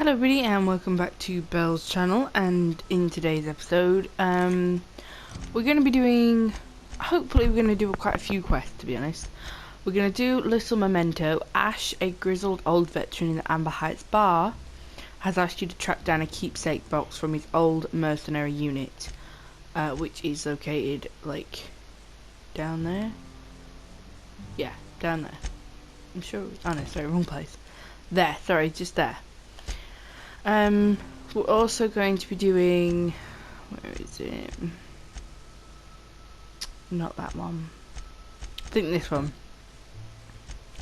Hello everybody and welcome back to Belle's channel, and in today's episode we're going to be doing, hopefully we're going to do quite a few quests to be honest. We're going to do Little Memento. Ash, a grizzled old veteran in the Amber Heights bar, has asked you to track down a keepsake box from his old mercenary unit, which is located like down there. Yeah, down there. I'm sure, oh no, sorry, wrong place. There, sorry, just there. We're also going to be doing, where is it? Not that one. I think this one.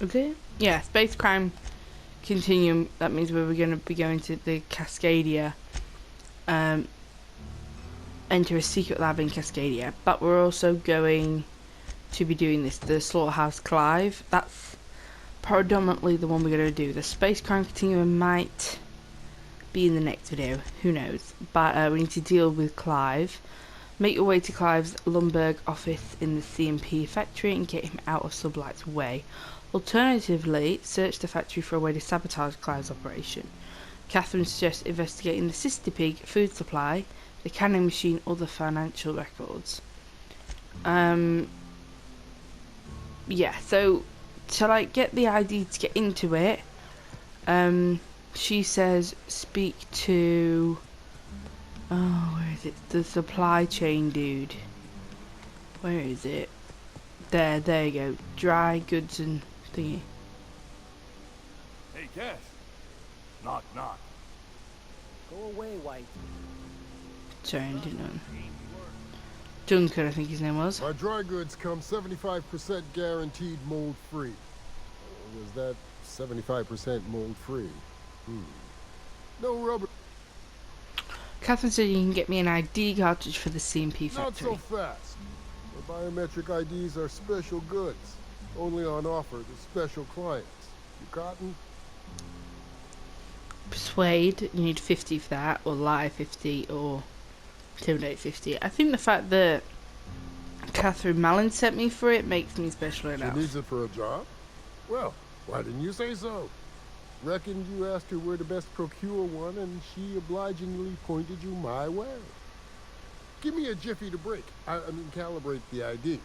Okay? Yeah, Space Crime Continuum. That means we're going to be going to the Cascadia. Enter a secret lab in Cascadia. But we're also going to be doing this, the Slaughterhouse Clive. That's predominantly the one we're going to do. The Space Crime Continuum might be in the next video, who knows, but we need to deal with Clive. Make your way to Clive's Lumberg office in the CMP factory and get him out of Sublight's way. Alternatively, search the factory for a way to sabotage Clive's operation. Catherine suggests investigating the Sister Pig food supply, the canning machine, or the financial records. Yeah, so to like get the ID to get into it, she says speak to, oh, where is it? The supply chain dude. Where is it? There you go. Dry goods and thingy. Hey, Cash. Knock, knock. Go away, White. Sorry, I didn't know. Duncan, I think his name was. My dry goods come 75% guaranteed mold-free. Was that 75% mold-free? No rubber. Catherine said you can get me an ID cartridge for the CMP factory. Not so fast. The biometric IDs are special goods. Only on offer to special clients. You cotton? Persuade, you need 50 for that, or lie 50, or intimidate 50. I think the fact that Catherine Mallon sent me for it makes me special enough. She needs it for a job? Well, why didn't you say so? Reckoned you asked her where to best procure one, and she obligingly pointed you my way. Give me a jiffy to break. I mean, calibrate the ID.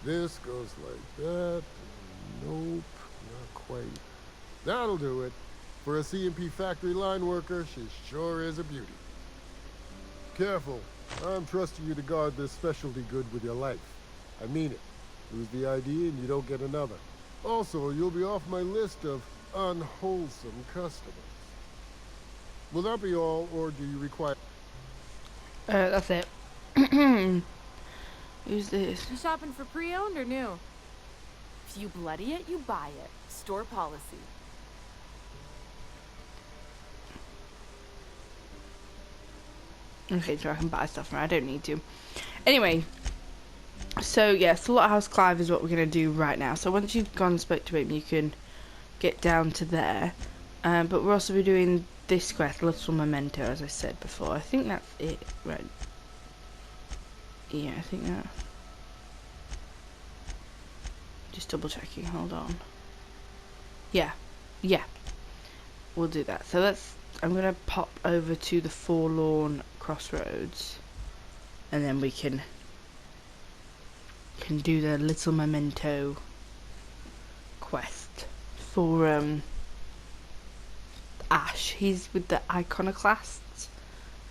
This goes like that. Nope, not quite. That'll do it. For a CMP factory line worker, she sure is a beauty. Careful. I'm trusting you to guard this specialty good with your life. I mean it. Lose the ID and you don't get another. Also, you'll be off my list of unwholesome customers. Will that be all, or do you require... That's it. Who's this? You shopping for pre-owned or new? If you bloody it, you buy it. Store policy. Okay, so I can buy stuff from her. I don't need to. Anyway, so yeah, Slaughterhouse Clive is what we're going to do right now. So once you've gone and spoke to him, you can get down to there. But we'll also be doing this quest, Little Memento, as I said before. I think that's it, right? Yeah, I think that. Just double checking, hold on. Yeah, we'll do that. So I'm going to pop over to the Forlorn Crossroads, and then we can do the Little Memento quest for Ash. He's with the Iconoclasts.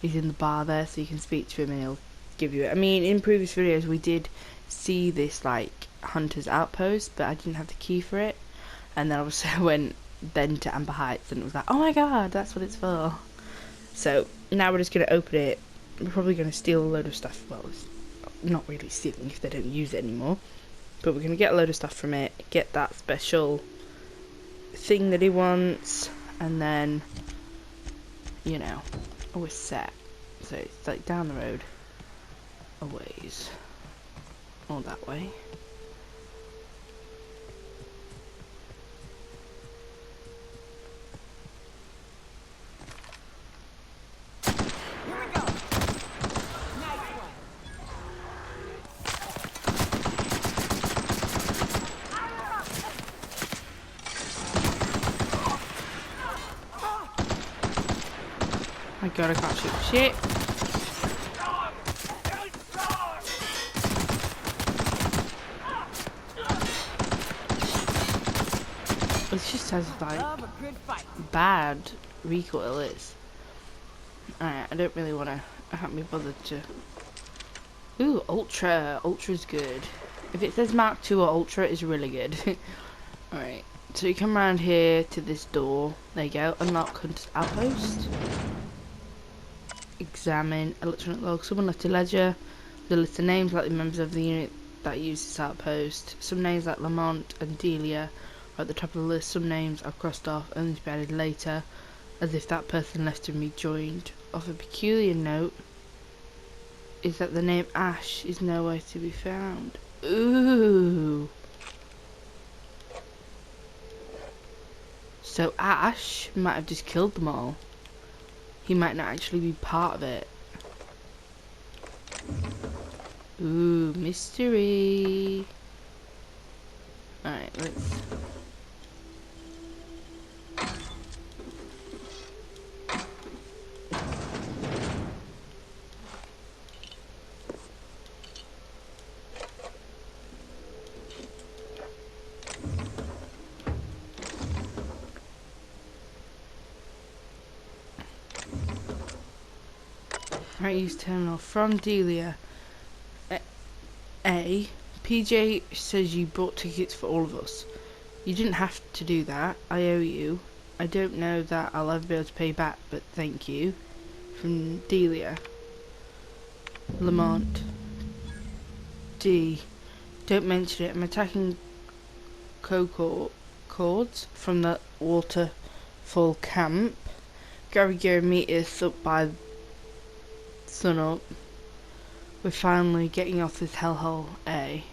He's in the bar there, so you can speak to him and he'll give you it. I mean, in previous videos we did see this like Hunter's Outpost, but I didn't have the key for it, and then obviously I went then to Amber Heights and it was like, oh my god, that's what it's for. So now we're just going to open it. We're probably going to steal a load of stuff. Well, it's not really stealing if they don't use it anymore, but we're going to get a load of stuff from it, get that special thing that he wants, and then, you know, we're set. So it's like down the road a ways, all that way. My god, I can't shoot shit. It just has like Love a good fight. bad recoil. It's alright. I don't really want to. I can't be bothered to. Ooh, Ultra. Ultra's good. If it says Mark II or Ultra, it's really good. Alright. So you come around here to this door. There you go. Unlock Hunter's Outpost. Examine electronic log. Someone left a ledger. The list of names like the members of the unit that use this outpost. Some names like Lamont and Delia are at the top of the list. Some names are crossed off, only to be added later, as if that person left and rejoined. Of a peculiar note is that the name Ash is nowhere to be found. Ooh. So Ash might have just killed them all. He might not actually be part of it. Ooh, mystery. Alright, let's... Right, use terminal from Delia. A. PJ says you bought tickets for all of us. You didn't have to do that. I owe you. I don't know that I'll ever be able to pay back, but thank you. From Delia. Lamont. D. Don't mention it. I'm attacking cords from the waterfall camp. Gary meet us up by sun up. We're finally getting off this hellhole. A.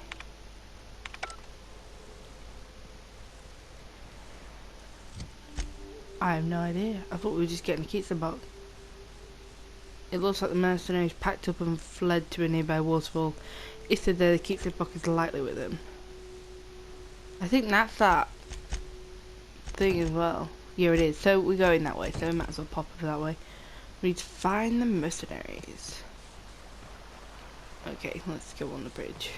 I have no idea. I thought we were just getting the keys about. It looks like the mercenaries packed up and fled to a nearby waterfall. If they're there, they keep their pockets lightly with them. I think that's that thing as well. Yeah, it is. So we're going that way, so we might as well pop up that way. We need to find the mercenaries. Okay, let's go on the bridge.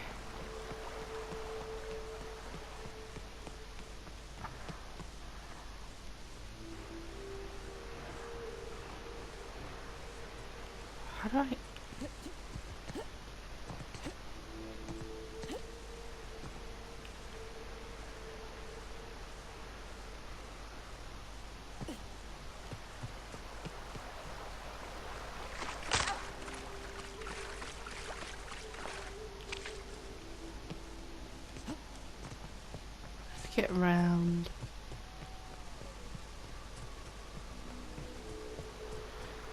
How do I... get around.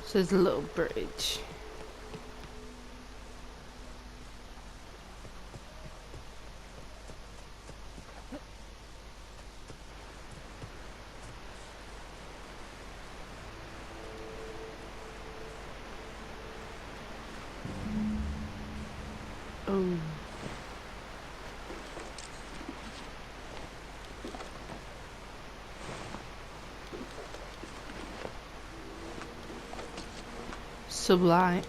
So there's a little bridge. Oh. Sublime.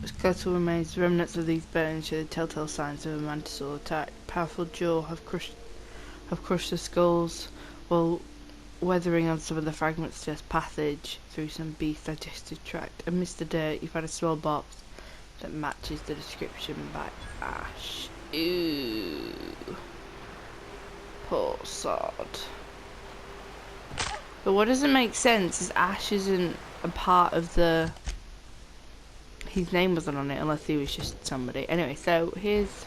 Skeletal remains. Remnants of these bones show the telltale signs of a mantisaur attack. Powerful jaw have crushed the skulls, while weathering on some of the fragments suggest passage through some beast's digestive tract. Amidst the dirt, you find a small box that matches the description by Ash. Ooh. Poor sod. But what doesn't make sense is Ash isn't a part of the... His name wasn't on it unless he was just somebody. Anyway, so here's...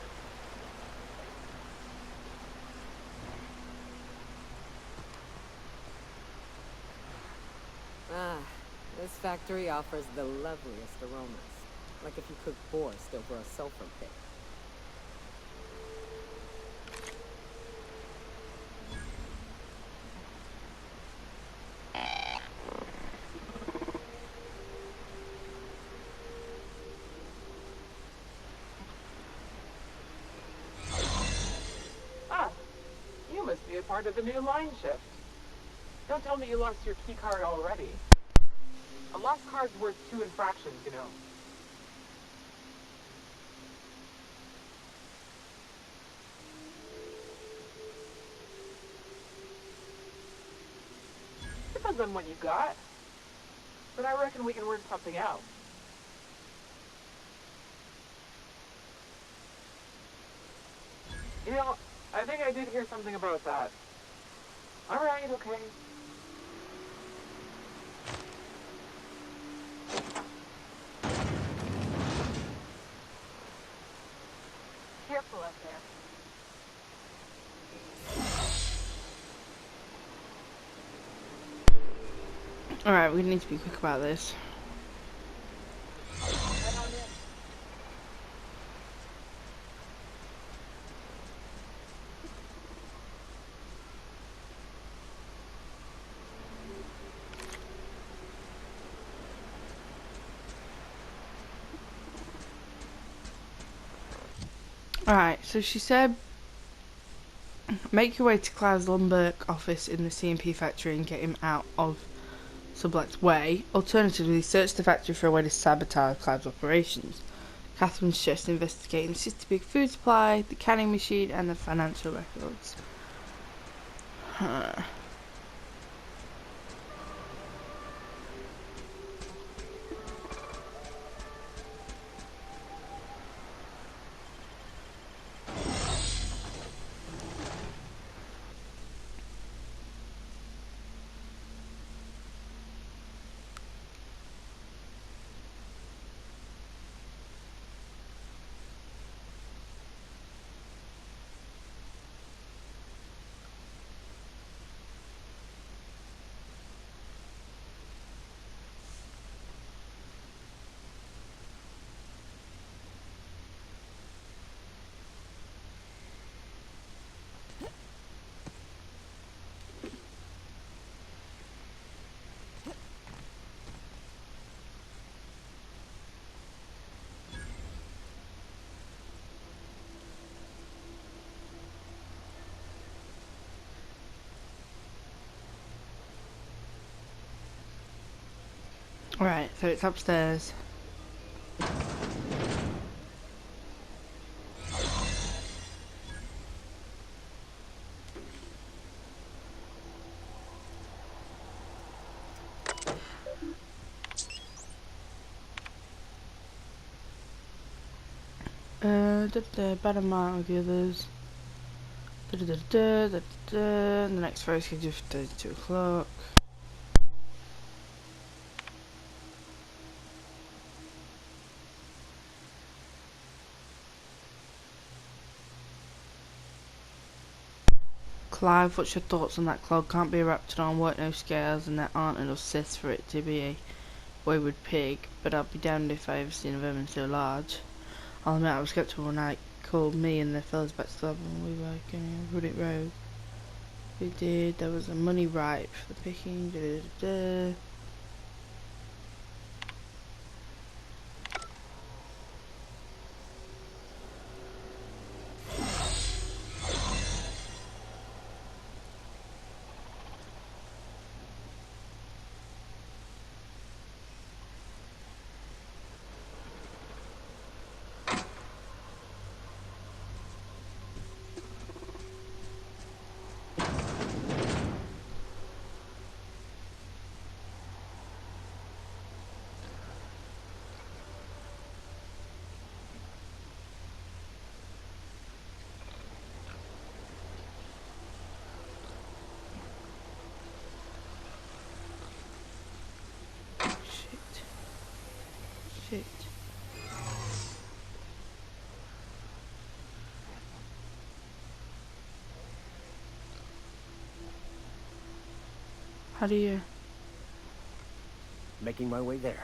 Ah, this factory offers the loveliest aromas. Like if you cook borscht over a sulfur pit. part of the new line shift. Don't tell me you lost your key card already. A lost card's worth 2 infractions, you know. Depends on what you got. But I reckon we can work something out. You know, I think I did hear something about that. Alright, okay. Careful up there. Alright, we need to be quick about this. Head on in. Alright, so she said make your way to Clive's lumber office in the CMP factory and get him out of Sublet's way. Alternatively, search the factory for a way to sabotage Clive's operations. Catherine suggests investigating the City food supply, the canning machine, and the financial records. Huh. Right, so it's upstairs. About a mile with the others. The next ferry schedule for 32 o'clock. Clive, what's your thoughts on that clog? Can't be a raptidon, work no scales, and there aren't enough cysts for it to be a wayward pig, but I'll be damned if I ever seen a vermin so large. I'll admit I was skeptical when I called me and the fellas back to the club and we were going to run it rogue. We did, there was a money ripe for the picking, Shit. How do you... Making my way there.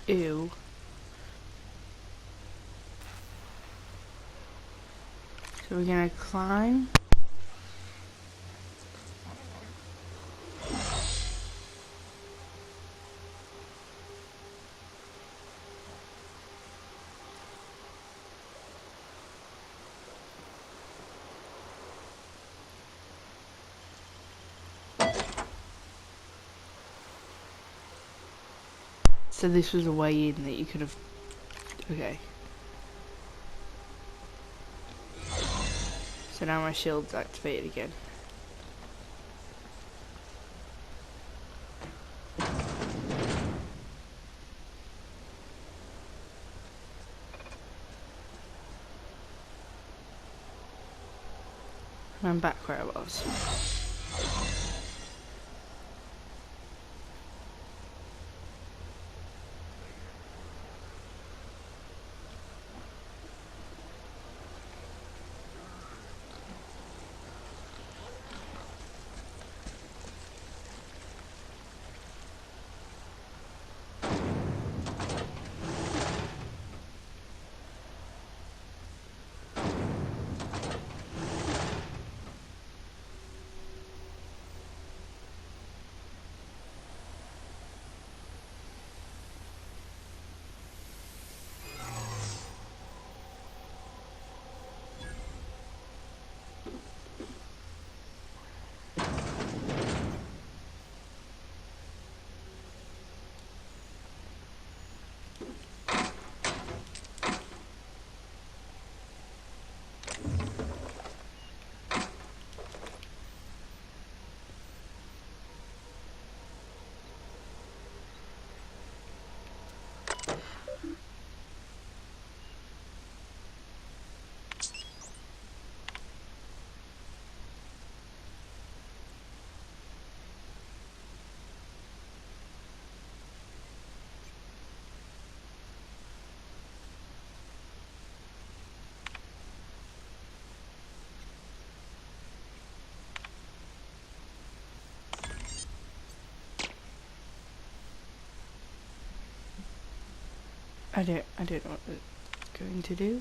Ew. So we're gonna climb. So this was a way in that you could have... Okay. So now my shield's activated again. And I'm back where I was. I don't know what it's going to do.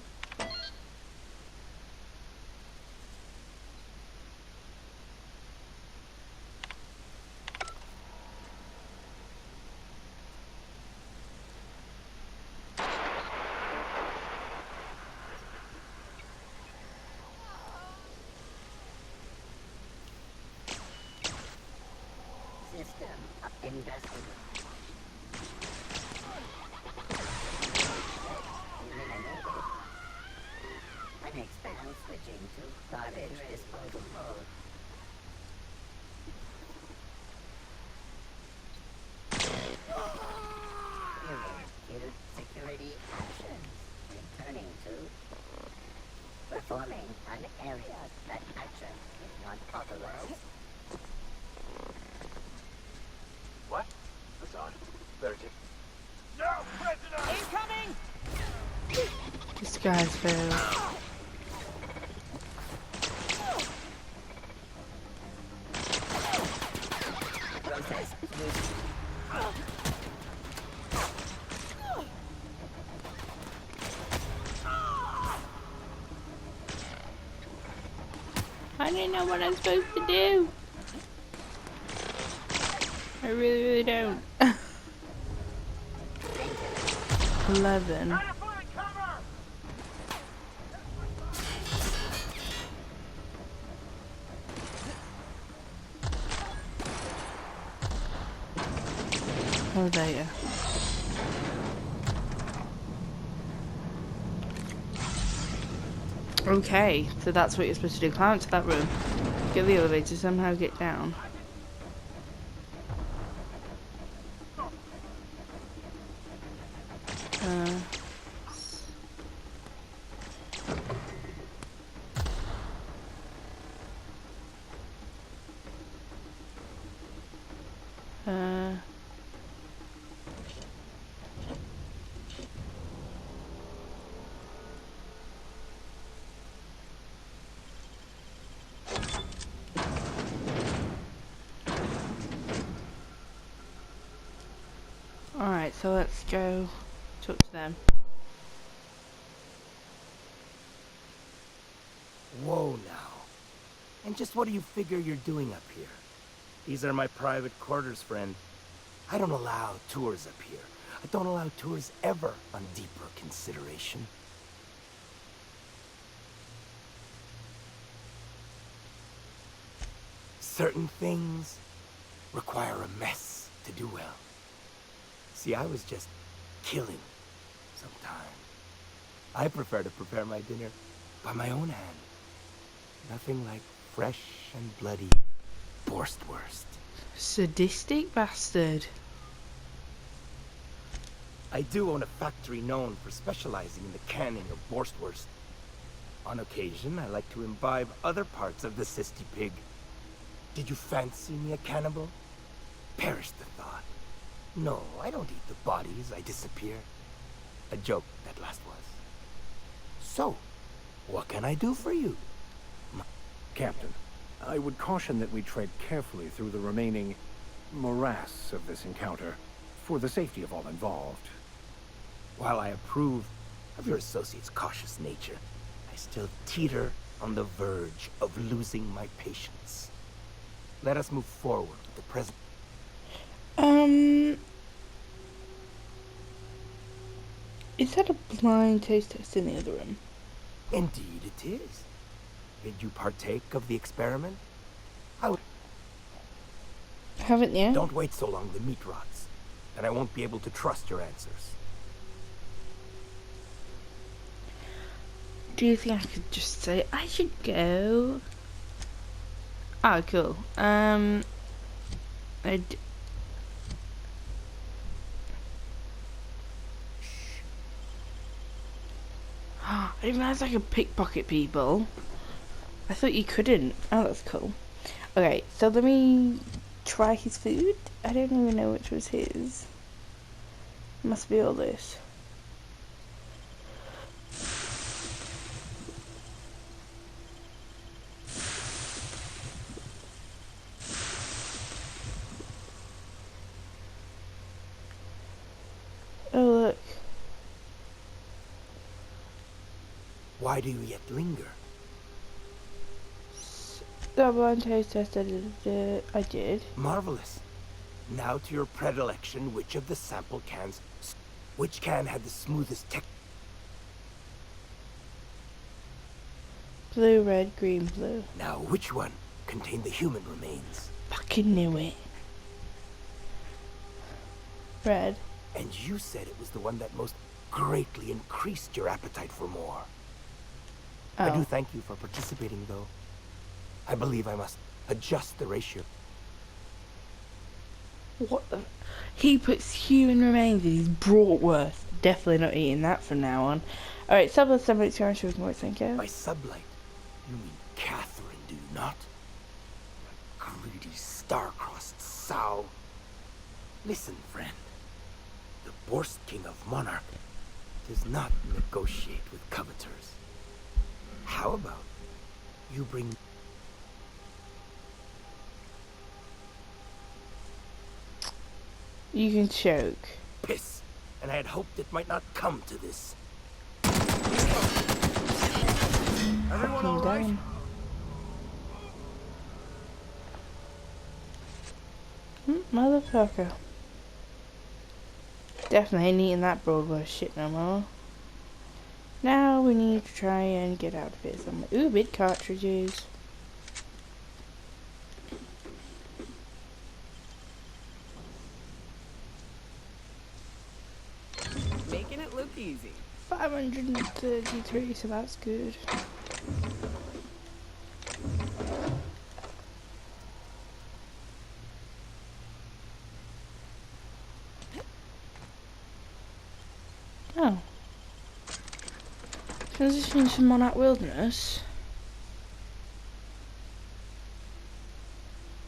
System invested. Unexpected switching to garbage disposal mode. Execute security actions. Returning to performing an area that action is not authorized. What? That's odd. Better take. No, President! Incoming! This guy's failed. Process switch. I don't know what I'm supposed to do. I really don't. 11. Try to find cover! Oh, there. Okay, so that's what you're supposed to do. Climb up to that room, get the elevator, somehow get down. Uh, Alright, Alright, so let's go talk to them. Whoa now. And just what do you figure you're doing up here? These are my private quarters, friend. I don't allow tours up here. I don't allow tours ever on deeper consideration. Certain things require a mess to do well. See, I was just killing sometime. I prefer to prepare my dinner by my own hand. Nothing like fresh and bloody Borstwurst. Sadistic bastard. I do own a factory known for specializing in the canning of Borstwurst. On occasion, I like to imbibe other parts of the cysty pig. Did you fancy me a cannibal? Perish the thought. No, I don't eat the bodies, I disappear. A joke, that last was. So, what can I do for you? Captain, I would caution that we tread carefully through the remaining morass of this encounter, for the safety of all involved. While I approve of your associate's cautious nature, I still teeter on the verge of losing my patience. Let us move forward with the present. Is that a blind taste test in the other room? Indeed it is. Did you partake of the experiment? Haven't you? Don't wait so long, the meat rots, and I won't be able to trust your answers. Do you think I could just say I should go? Oh, cool. I didn't realize I could pickpocket people. I thought you couldn't. Oh, that's cool. Okay, so let me try his food. I don't even know which was his. Must be all this. Oh, look. Why do you yet linger? That blind taste test I did. Marvelous. Now to your predilection, which of the sample cans... Which can had the smoothest texture? Blue, red, green, blue. Now, which one contained the human remains? Fucking knew it. Red. And you said it was the one that most greatly increased your appetite for more. Oh. I do thank you for participating, though. I believe I must adjust the ratio. What the? He puts human remains in his bratwurst. Definitely not eating that from now on. Alright, sublight, sublight, scar, sugar, more, thank you. By sublight, you mean Catherine, do you not? You greedy, star-crossed sow. Listen, friend. The Borst King of Monarch does not negotiate with coveters. How about you bring... You can choke. piss, and I had hoped it might not come to this. Everyone all right? Down. Motherfucker. Definitely ain't eating that Broadway shit no more. Now we need to try and get out of here somewhere. Ooh, big cartridges. Making it look easy. 533, so that's good. Oh. Transitioning to Monarch Wilderness.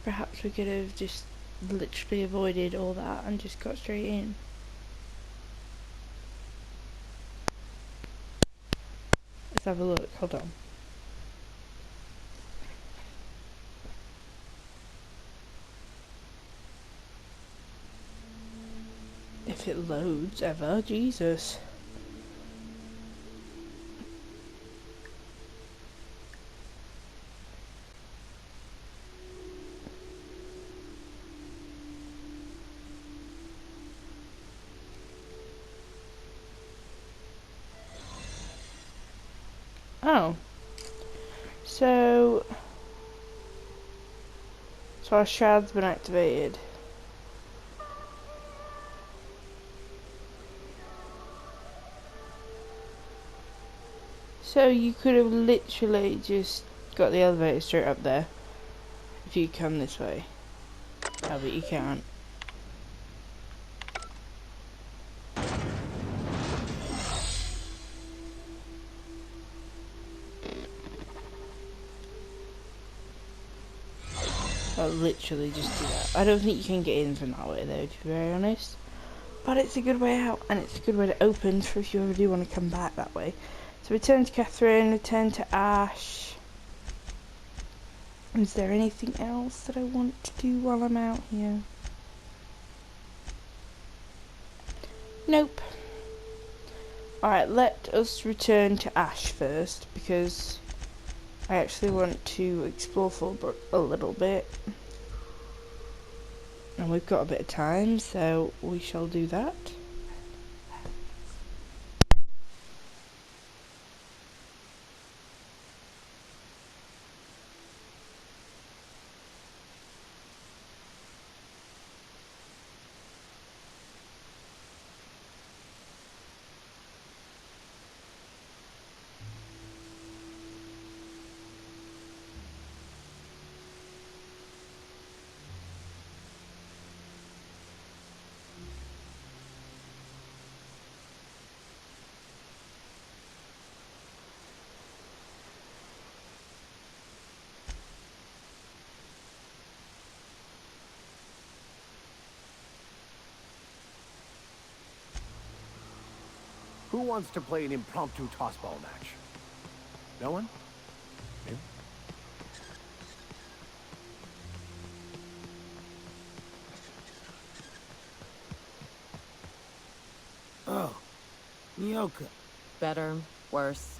Perhaps we could have just literally avoided all that and just got straight in. Let's have a look, hold on. If if it loads ever. Jesus. Oh. So our shard's been activated. So you could have literally just got the elevator straight up there if you come this way. Oh, but you can't. I'll literally just do that. I don't think you can get in from that way though, to be very honest. But it's a good way out, and it's a good way to open for if you ever do want to come back that way. So return to Catherine, return to Ash. Is there anything else that I want to do while I'm out here? Nope. Alright, let us return to Ash first, because I actually want to explore Fulbrook a little bit. And we've got a bit of time, so we shall do that. Who wants to play an impromptu tossball match? No one? Okay. Oh, Nyoka. Better, worse.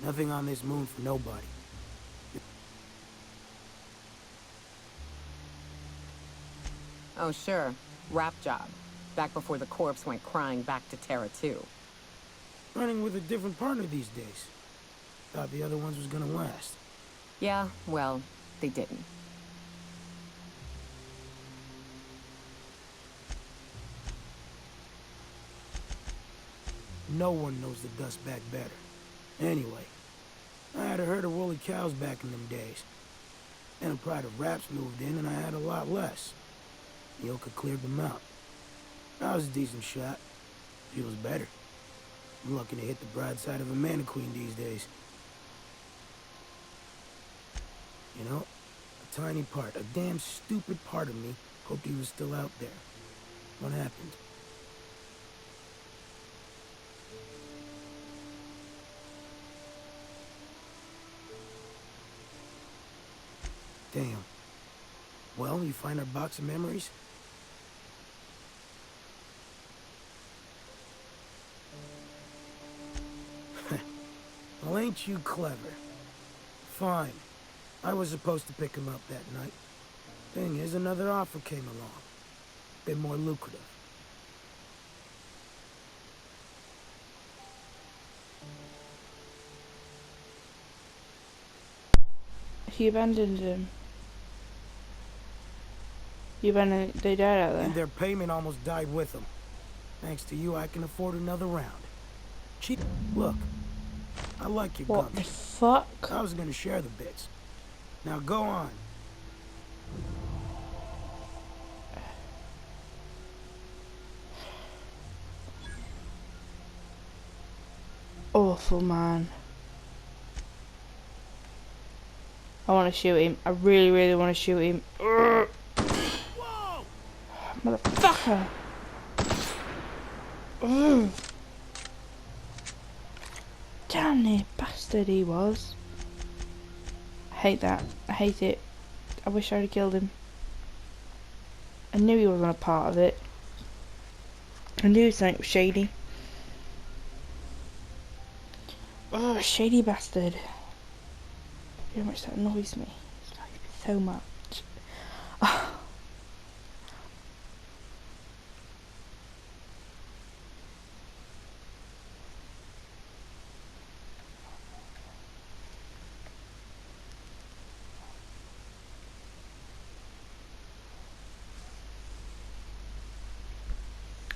Nothing on this moon for nobody. Oh, sure. Rap job. Back before the corpse went crying back to Terra 2. Running with a different partner these days. Thought the other ones was gonna last. Yeah, well, they didn't. No one knows the Dustback better. Anyway, I had a herd of woolly cows back in them days. Then a pride of raps moved in and I had a lot less. Nyoka cleared them out. I was a decent shot. She was better. I'm lucky to hit the bride side of a mana queen these days. You know, a tiny part, a damn stupid part of me hoped he was still out there. What happened? Damn. Well, you find our box of memories? Well, ain't you clever? Fine. I was supposed to pick him up that night. Thing is, another offer came along. Bit more lucrative. He abandoned him. They died out there. And their payment almost died with them. Thanks to you, I can afford another round. Cheap. Look, I like your What the gumption. fuck? I was gonna share the bits. Now go on. Awful, man. I want to shoot him. I really, really want to shoot him. Urgh. Motherfucker! Ugh. Damn it, bastard he was. I hate that. I hate it. I wish I'd have killed him. I knew he wasn't a part of it. I knew something was shady. Oh, shady bastard. How much that annoys me. It annoys me so much.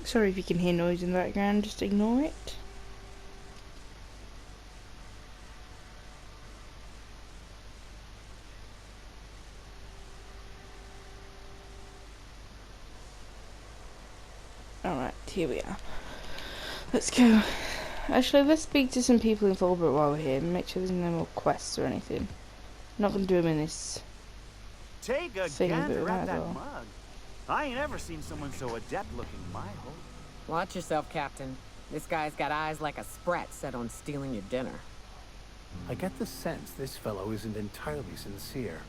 Sorry if you can hear noise in the background, just ignore it. Alright, here we are. Let's go. Actually, let's speak to some people in Fallbrook while we're here and make sure there's no more quests or anything. I'm not going to do them in this Take a thing, but gander we might at as that well. mug. I ain't ever seen someone so adept looking my hole. Watch yourself, Captain. This guy's got eyes like a sprat set on stealing your dinner. I get the sense this fellow isn't entirely sincere.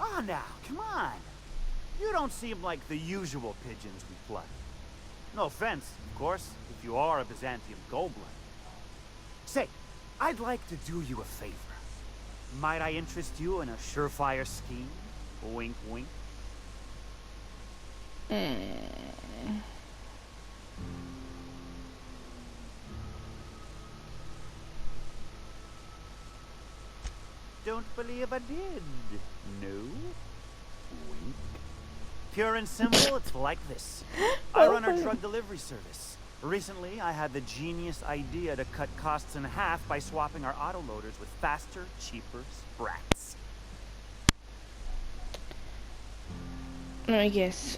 Oh, now, come on. You don't seem like the usual pigeons we fly. No offense, of course, if you are a Byzantium goldblood. Say, I'd like to do you a favor. Might I interest you in a surefire scheme? Wink, wink. Don't believe I did. No? Wink. Pure and simple, it's like this. I run a drug delivery service. Recently, I had the genius idea to cut costs in half by swapping our autoloaders with faster, cheaper sprats. I guess.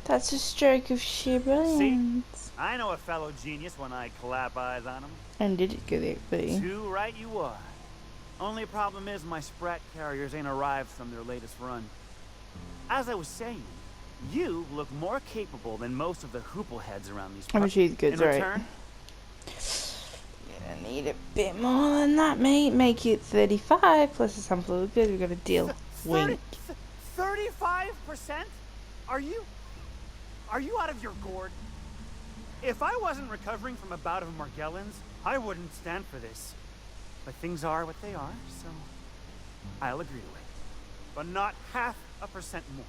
That's a stroke of sheer brilliance. I know a fellow genius when I clap eyes on him. And did it go the XP? Too right you are. Only problem is my sprat carriers ain't arrived from their latest run. As I was saying, you look more capable than most of the hoople heads around these I'm parts. sure he's good, In right? return, Gonna need a bit more than that, mate. Make it 35 plus a sample of goods. We've got a deal. Wink. 35%? Are you out of your gourd? If I wasn't recovering from a bout of Morgellons, I wouldn't stand for this. But things are what they are, so I'll agree to it. But not 0.5% more.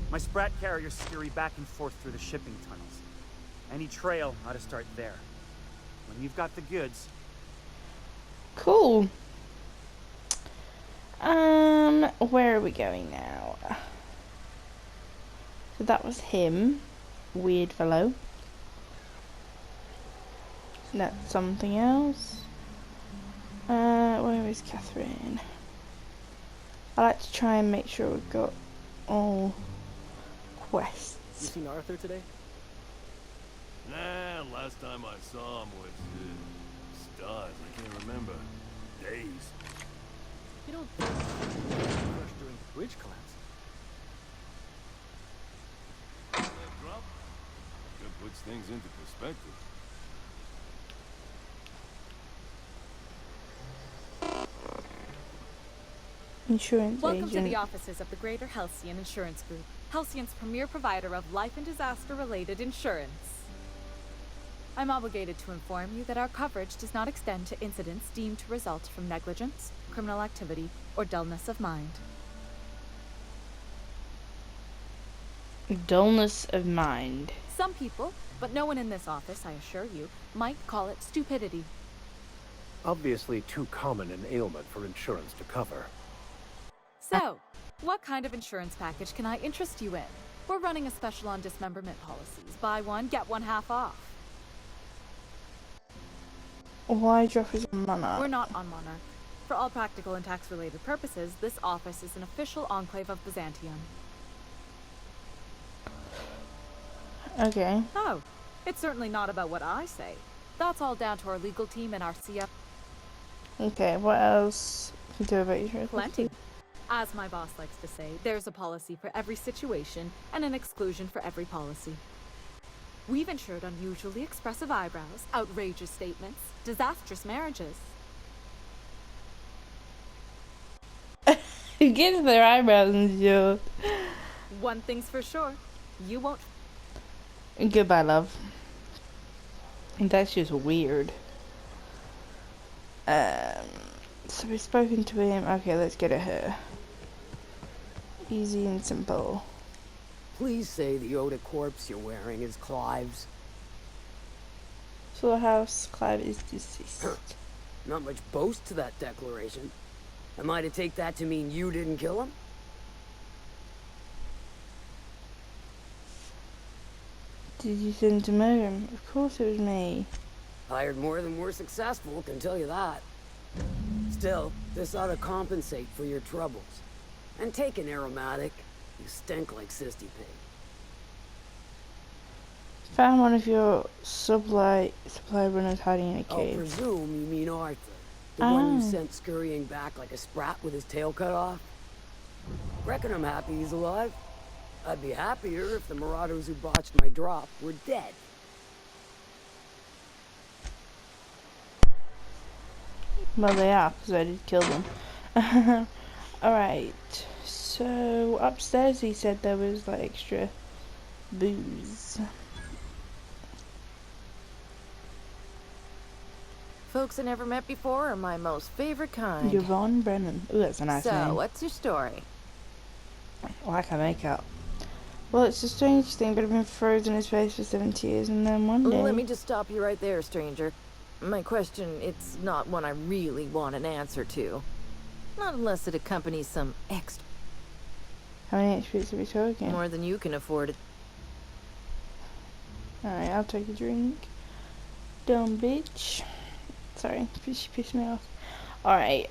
My sprat carriers scurry back and forth through the shipping tunnels. Any trail ought to start there. When you've got the goods. Cool. Where are we going now? So that was him. Weird fellow. That's something else. Where is Catherine? I like to try and make sure we've got all quests. You seen Arthur today? Nah, last time I saw him was stars. I can't remember. Days. You don't think fresh during the bridge collapse? That drop? That puts things into perspective. Insurance Welcome agent. to the offices of the Greater Halcyon Insurance Group, Halcyon's premier provider of life and disaster-related insurance. I'm obligated to inform you that our coverage does not extend to incidents deemed to result from negligence, criminal activity, or dullness of mind. Dullness of mind. Some people, but no one in this office, I assure you, might call it stupidity. Obviously too common an ailment for insurance to cover. So, what kind of insurance package can I interest you in? We're running a special on dismemberment policies. Buy one, get one half off. Why drop us on Monarch? We're not on Monarch. For all practical and tax-related purposes, this office is an official enclave of Byzantium. Okay. Oh, it's certainly not about what I say. That's all down to our legal team and our CF. Okay, what else can you do about insurance? Plenty. As my boss likes to say, there's a policy for every situation and an exclusion for every policy. We've insured unusually expressive eyebrows, outrageous statements, disastrous marriages. Who gets their eyebrows insured? One thing's for sure, you won't. Goodbye, love. That's just weird. So we've spoken to him. Okay, let's get at her. Easy and simple. Please say the Oda corpse you're wearing is Clive's. Slaughterhouse, Clive is deceased. Not much boast to that declaration. Am I to take that to mean you didn't kill him? Did you send to murder him? Of course it was me. Hired more than we're successful, can tell you that. Still, this ought to compensate for your troubles. And take an aromatic. You stink like Sisty Pig. Found one of your supply runners hiding in a I'll cave. presume you mean Arthur. The one you sent scurrying back like a sprat with his tail cut off. Reckon I'm happy he's alive. I'd be happier if the marauders who botched my drop were dead. Well, they are, because I did kill them. Alright, so upstairs he said there was like extra booze. Folks I never met before are my most favorite kind. Yvonne Brennan. Ooh, that's a nice name. So, what's your story? Like I make up. Well, it's a strange thing, but I've been frozen in his face for 70 years, and then one day... Let me just stop you right there, stranger. My question, it's not one I really want an answer to. Not unless it accompanies some extra. How many HPs are we talking? More than you can afford. Alright, I'll take a drink. Dumb bitch. Sorry, she pissed me off. Alright,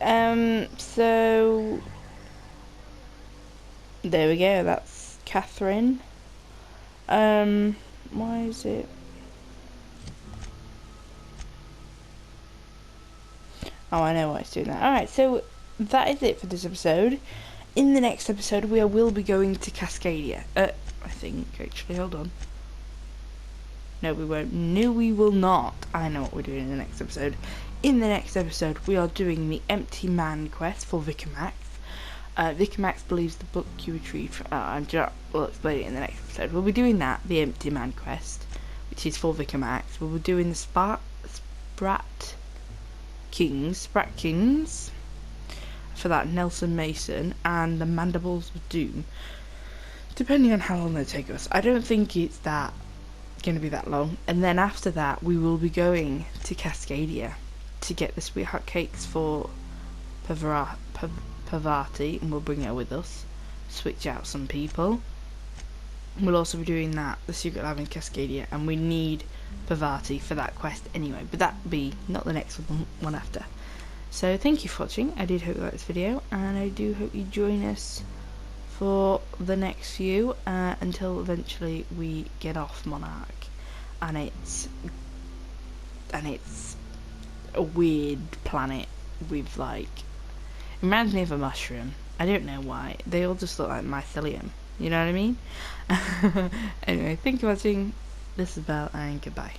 so... There we go, that's Catherine. Why is it... Oh, I know why it's doing that. Alright, so that is it for this episode. In the next episode, we will be going to Cascadia. I think, actually, hold on. No, we won't. No, we will not. I know what we're doing in the next episode. In the next episode, we are doing the Empty Man quest for Vicar Max. Vicar Max believes the book you retrieved. We'll explain it in the next episode. We'll be doing that, the Empty Man quest, which is for Vicar Max. We'll be doing the Sprat Kings for that Nelson Mason, and the Mandibles of Doom, depending on how long they take us. I don't think it's going to be that long. And then after that, we will be going to Cascadia to get the sweetheart cakes for Pavati, and we'll bring her with us. Switch out some people. We'll also be doing the secret lab in Cascadia, and we need Pavati for that quest anyway, but that'll be not the next one after. So thank you for watching. I did hope you liked this video, and I do hope you join us for the next few until eventually we get off Monarch, and it's a weird planet with like, it reminds me of a mushroom. I don't know why. They all just look like mycelium. You know what I mean? Anyway, thank you for watching. This is Belle, and goodbye.